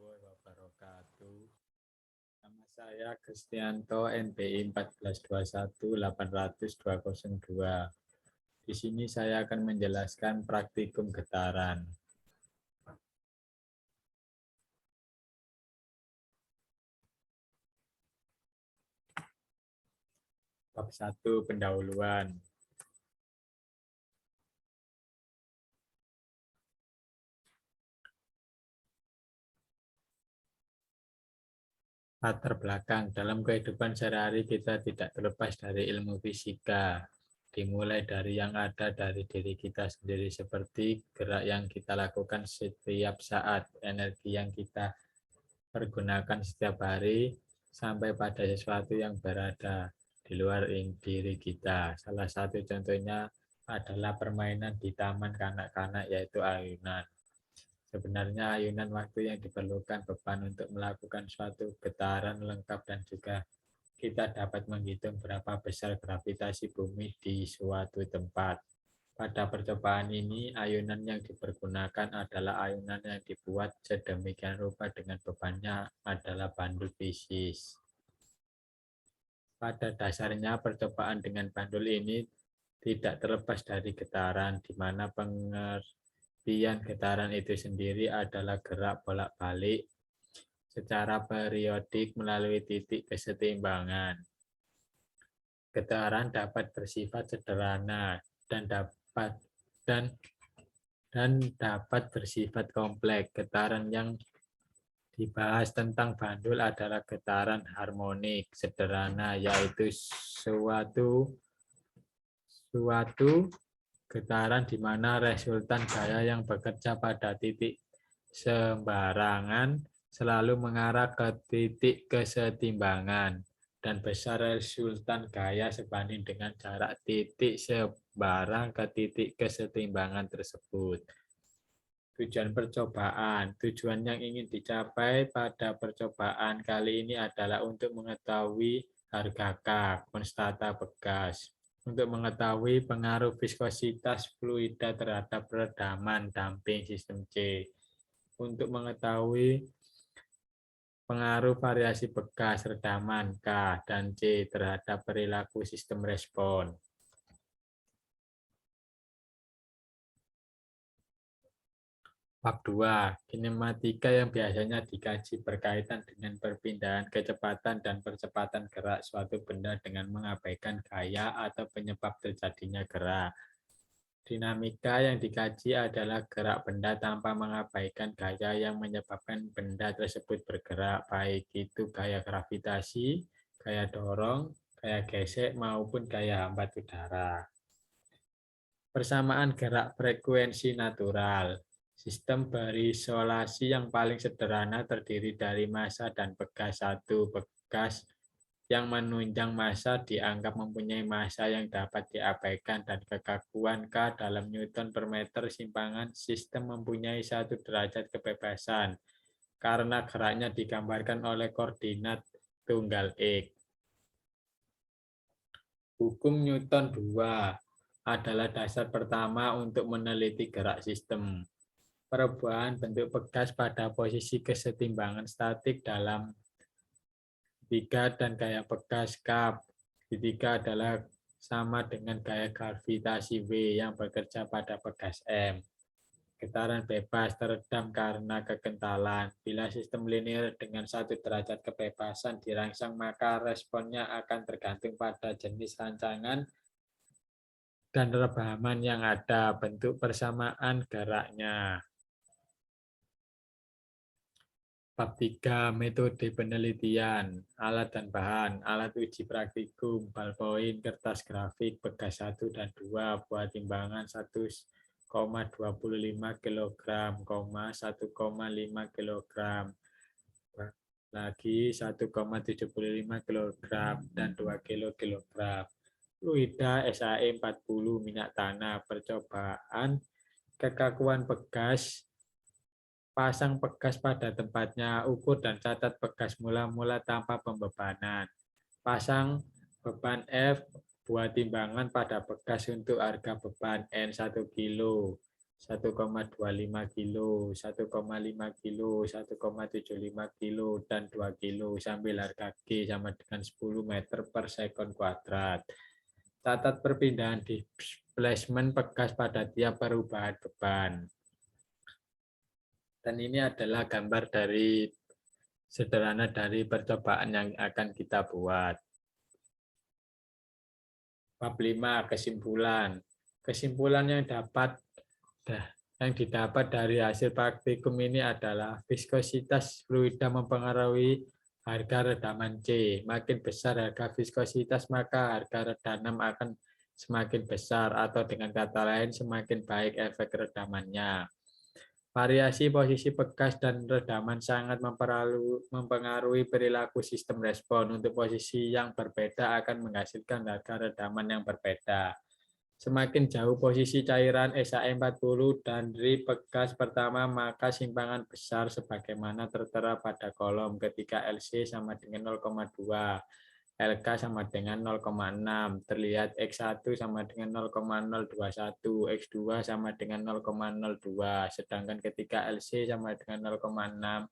warahmatullahi wabarakatuh. Nama saya Kristianto, NPI 1421800-202. Di sini saya akan menjelaskan praktikum getaran. Bab 1, pendahuluan. Latar belakang, dalam kehidupan sehari-hari kita tidak terlepas dari ilmu fisika. Dimulai dari yang ada dari diri kita sendiri, seperti gerak yang kita lakukan setiap saat, energi yang kita pergunakan setiap hari, sampai pada sesuatu yang berada di luar diri kita. Salah satu contohnya adalah permainan di taman kanak-kanak, yaitu ayunan. Sebenarnya ayunan waktu yang diperlukan beban untuk melakukan suatu getaran lengkap, dan juga kita dapat menghitung berapa besar gravitasi bumi di suatu tempat. Pada percobaan ini, ayunan yang dipergunakan adalah ayunan yang dibuat sedemikian rupa dengan bebannya adalah bandul fisis. Pada dasarnya, percobaan dengan bandul ini tidak terlepas dari getaran, di mana pengertian getaran itu sendiri adalah gerak bolak-balik secara periodik melalui titik kesetimbangan. Getaran dapat bersifat sederhana dan dapat bersifat kompleks. Getaran yang dibahas tentang bandul adalah getaran harmonik sederhana, yaitu suatu getaran di mana resultan gaya yang bekerja pada titik sembarangan selalu mengarah ke titik kesetimbangan, dan besar resultan gaya sebanding dengan jarak titik sembarang ke titik kesetimbangan tersebut. Tujuan percobaan. Tujuan yang ingin dicapai pada percobaan kali ini adalah untuk mengetahui harga K, konstanta bekas. Untuk mengetahui pengaruh viskositas fluida terhadap redaman damping sistem C. Untuk mengetahui pengaruh variasi bekas redaman K dan C terhadap perilaku sistem respon. Bab 2, kinematika yang biasanya dikaji berkaitan dengan perpindahan kecepatan dan percepatan gerak suatu benda dengan mengabaikan gaya atau penyebab terjadinya gerak. Dinamika yang dikaji adalah gerak benda tanpa mengabaikan gaya yang menyebabkan benda tersebut bergerak, baik itu gaya gravitasi, gaya dorong, gaya gesek, maupun gaya hambat udara. Persamaan gerak frekuensi natural. Sistem berisolasi yang paling sederhana terdiri dari massa dan bekas. Satu, bekas yang menunjang massa dianggap mempunyai massa yang dapat diabaikan, dan kekakuan K dalam Newton per meter simpangan sistem mempunyai 1 derajat kebebasan karena geraknya digambarkan oleh koordinat tunggal X. Hukum Newton 2 adalah dasar pertama untuk meneliti gerak sistem. Perubahan bentuk bekas pada posisi kesetimbangan statik dalam segitiga dan gaya bekas K segitiga adalah sama dengan gaya gravitasi W yang bekerja pada bekas M. Getaran bebas teredam karena kekentalan. Bila sistem linear dengan 1 derajat kebebasan dirangsang, maka responnya akan tergantung pada jenis rancangan dan rebaman yang ada. Bentuk persamaan geraknya. Bab 3, metode penelitian, alat dan bahan, alat uji praktikum, ballpoint, kertas grafik, bekas 1 dan 2, buah timbangan 1,25 kg, 1,5 kg, lagi 1,75 kg, dan 2 kg. Fluida SAE 40, minyak tanah. Percobaan kekakuan bekas. Pasang bekas pada tempatnya, ukur dan catat bekas mula-mula tanpa pembebanan. Pasang beban F, buah timbangan pada bekas untuk harga beban N 1 kilo. 1,25 kilo, 1,5 kilo, 1,75 kilo, dan 2 kilo, sambil harga G sama dengan 10 meter per sekon kuadrat. Catat perpindahan displacement pegas pada tiap perubahan beban. Dan ini adalah gambar dari sederhana dari percobaan yang akan kita buat. Bab 5, kesimpulan. Kesimpulan yang didapat dari hasil praktikum ini adalah viskositas fluida mempengaruhi harga redaman C. Makin besar harga viskositas, maka harga redaman akan semakin besar, atau dengan kata lain semakin baik efek redamannya. Variasi posisi pegas dan redaman sangat mempengaruhi perilaku sistem respon. Untuk posisi yang berbeda akan menghasilkan harga redaman yang berbeda. Semakin jauh posisi cairan SAE40 dari pegas pertama, maka simpangan besar sebagaimana tertera pada kolom ketika LC sama dengan 0,2. LK sama dengan 0,6, terlihat X1 sama dengan 0,021, X2 sama dengan 0,02, sedangkan ketika LC sama dengan 0,6,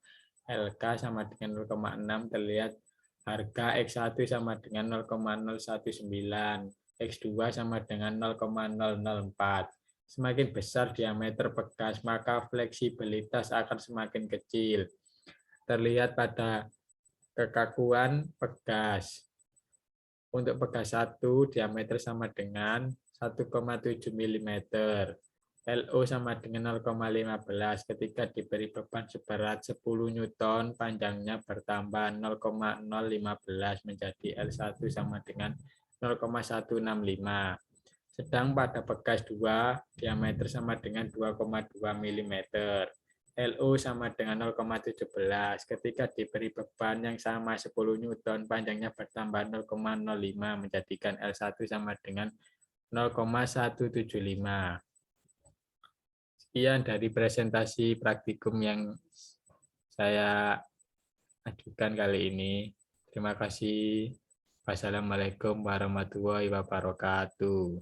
LK sama dengan 0,6, terlihat harga X1 sama dengan 0,019, X2 sama dengan 0,004. Semakin besar diameter pegas, maka fleksibilitas akan semakin kecil. Terlihat pada kekakuan pegas. Untuk pegas 1, diameter sama dengan 1,7 mm. LO sama dengan 0,15. Ketika diberi beban seberat 10 Newton, panjangnya bertambah 0,015 menjadi L1 sama dengan 0,165. Sedang pada pegas 2, diameter sama dengan 2,2 mm. LO sama dengan 0,17. Ketika diberi beban yang sama 10 Newton, panjangnya bertambah 0,05 menjadikan L1 sama dengan 0,175. Sekian dari presentasi praktikum yang saya ajukan kali ini. Terima kasih. Wassalamualaikum warahmatullahi wabarakatuh.